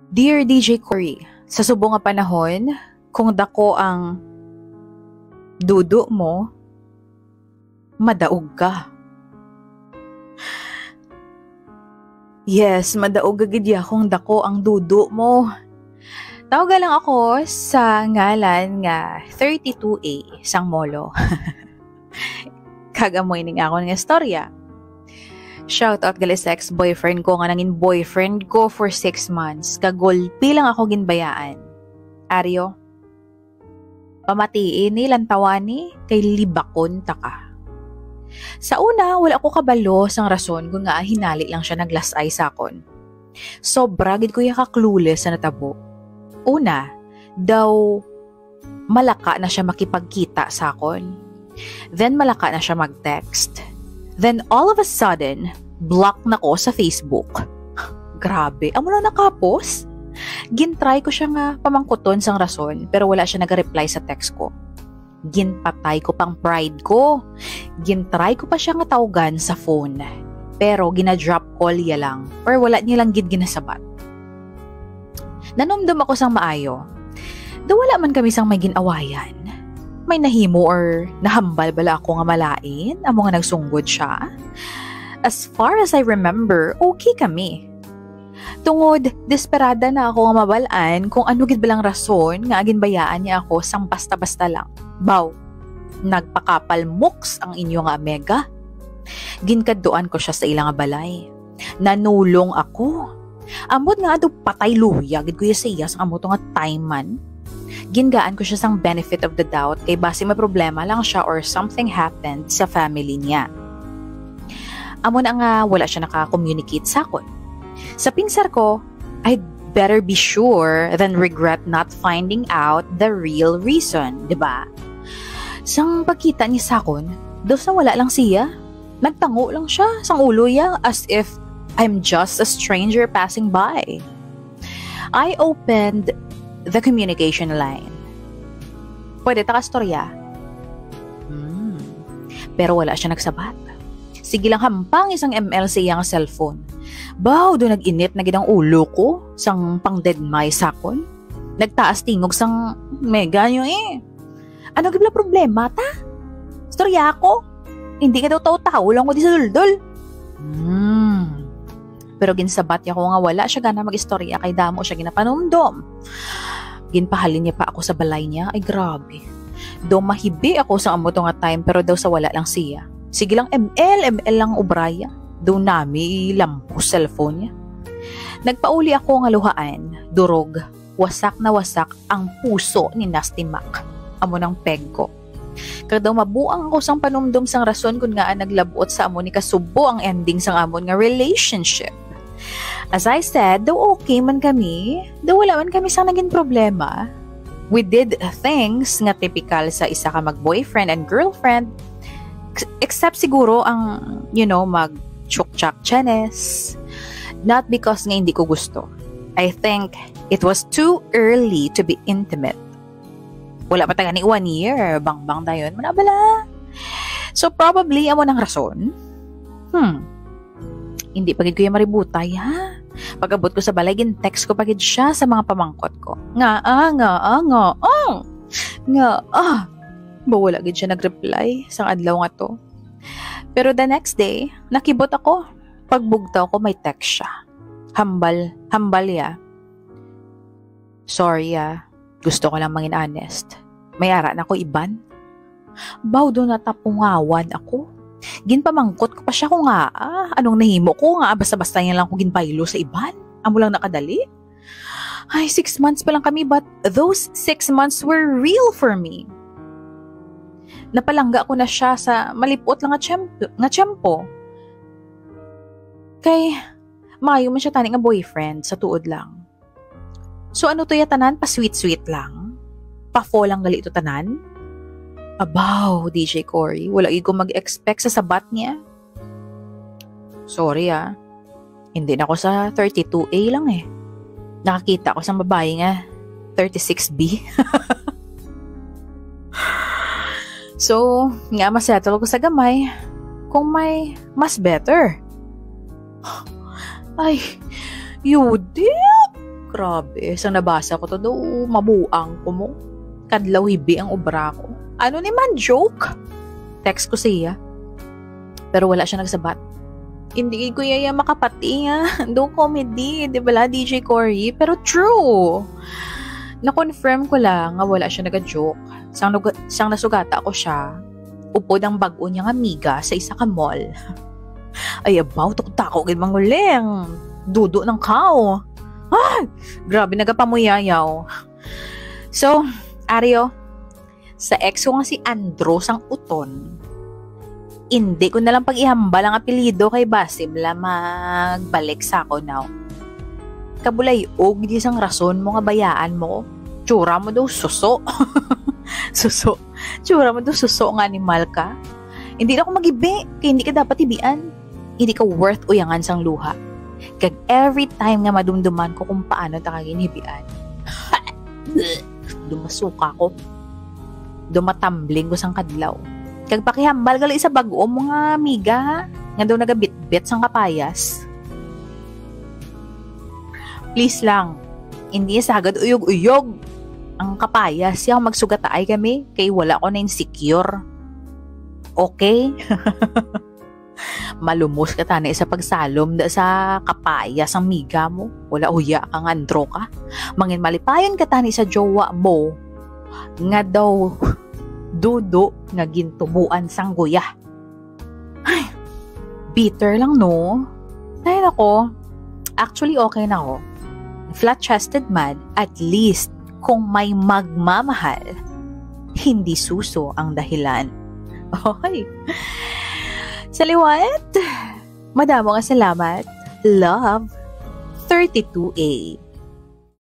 Dear DJ Cory, sa subong nga panahon, kung dako ang dudo mo, madaog ka. Yes, madaog agad ya kung dako ang dudo mo. Tawagan lang ako sa ngalan nga 32A sang molo. Kagamoy ning ako ng istorya. Shoutout gali sa ex-boyfriend ko nga nangin boyfriend ko for 6 months. Kagulpi lang ako ginbayaan. Aryo, pamatiin ni lantawani kay libakon taka. Sa una, wala ko kabalo sang rason kung nga hinali lang siya naglasay sa akon. Sobra gid ko ka clueless sa natabo. Una, daw malaka na siya makipagkita sa akon. Then malaka na siya mag-text. Then all of a sudden, block na ko sa Facebook. Grabe, amo lang nakapos. Gintry ko siya nga pamangkuton sang rason pero wala siya nag-reply sa text ko. Ginpatay ko pang pride ko. Gintry ko pa siya nga tawagan sa phone. Pero gina-drop call ya lang. Or wala niya lang gid ginasabat. Nanomdom ako sang maayo. Da wala man kami sang may ginawayan. May nahimo or nahambal bala ako nga malain. Amo nga nagsunggod siya. As far as I remember, okay kami. Tungod, desperada na ako nga mabalaan kung ano gid balang rason nga ginbayaan niya ako sang basta-basta lang. Baw, nagpakapal mooks ang inyo nga amega. Ginkaduan ko siya sa ilang balay. Nanulong ako. Amot nga ado patay luya, gid ko sa iya sang amot nga time man. Gingaan ko siya sang benefit of the doubt kay base may problema lang siya or something happened sa family niya. Amo na nga wala siya naka-communicate sa akon. Sa pinsar ko, I'd better be sure than regret not finding out the real reason, diba? Sang pagkita niya sa akon, dos na wala lang siya. Nagtango lang siya sang ulo niya as if I'm just a stranger passing by. I opened the communication line. Pwede ta kastorya? Pero wala siya nagsabat. Sige lang hampang isang ML sa iyang cellphone. Baw, do nag-init na gidang ulo ko sang pang-deadmay sakon. Nagtaas tingog sang mega nyo eh. Ano gibla problema ta? Storya ako? Hindi ka daw tao-tao lang ko di sa duldol. Pero ginsabat niya ko nga wala siya gana mag-istorya kay damo siya ginapanumdom. Ginpahalin niya pa ako sa balay niya. Ay grabe. Do mahibi ako sa amo nga time pero daw sa wala lang siya. Sige lang ML lang ubraya. Do nami lampos cellphone niya. Nagpauli ako nga luhaan. Durog. Wasak na wasak ang puso ni Nasty Mac. Amo ng peg ko. Kada mabuang ako sang panumdum sang rason kung nga naglabuot sa amo ni kasubo ang ending sang amon nga relationship. As I said, daw okay man kami, daw wala man kami sang naging problema. We did things nga typical sa isa ka mag-boyfriend and girlfriend, except siguro ang, mag-chuk-chak chenes. Not because nga hindi ko gusto. I think it was too early to be intimate. Wala pa taga ni 1 year. Bang-bang dayon. Manabala. So, probably, amo ng rason. Hindi pagid ko yung maributay, ha? Pag-abot ko sa balay, text ko pagid siya sa mga pamangkot ko. Wala gid siya nag-reply sa adlaw nga to. Pero the next day, nakibot ako. Pagbugtaw ko, may text siya. Hambal ya. Sorry, gusto ko lang mangin honest. May ara na ko iban. Baw do natapungawan ako. Ginpamangkot ko pa siya ko nga. Anong nahimo ko nga. Basta-basta niya lang ko ginpaylo sa iban. Amo lang nakadali. Ay, 6 months pa lang kami but those 6 months were real for me. Napalangga ko na siya sa malipot lang nga tiyempo. Kay, maayo man siya tani nga boyfriend sa tuod lang. So ano to ya tanan? Pa-sweet-sweet lang? Pa-fall lang gali ito tanan? Abaw, DJ Cory. Wala ko mag-expect sa sabat niya. Sorry Hindi na ako sa 32A lang eh. Nakakita ko sa babae nga 36B. So, nga masettle ko sa gamay kung may mas better. Ay, Yudit! grabe. Sa nabasa ko to daw, mabuang ko mo. Kadlaw hibi ang obra ko. Ano ni man, joke? Text ko siya. Pero wala siya nagsabat. Hindi ko yaya makapati nga. Do comedy, di ba DJ Cory? Pero true. Na-confirm ko lang nga wala siya nag-joke. Sang nasugata ko siya. Upod ang bago niyang amiga sa isa ka mall. Ay, abaw, tako gid manguling. Dudo ng kao. Ay, grabe, nagapamuyayaw. So, Aryo, sa ex ko nga si Andros ang uton, hindi ko nalang pag-ihambal ang apelido kay Basim la magbalik sa ako now. Kabulay, di sang rason mo nga bayaan mo. Tsura mo daw suso. Suso. Tsura mo daw suso nga animal ka. Hindi na ako magibi, kaya hindi ka dapat ibian. Hindi ka worth uyangan sang luha. Kag every time nga madumduman ko kung paano ta kaginibian. Dumasuka ko. Dumatambling ko sang kadlaw. Kag pakihambal gali sa bago mga amiga nga daw nagabitbit sang kapayas. Please lang, hindi sagad uyog-uyog ang kapayas. Siya magsugataay kami kay wala ko na insecure. Okay? Malumos ka tani sa pagsalom da sa kapayas ang miga mo. Wala uya kang andro ka. Mangin malipayon ka tani sa jowa mo. Nga daw dudo nga gintubuan sang guya. Ay, bitter lang no. Dahil ako, actually okay na ako. Flat-chested man, at least kung may magmamahal, hindi suso ang dahilan. Okay. Sa liwat, madamo nga salamat. Love, 32A.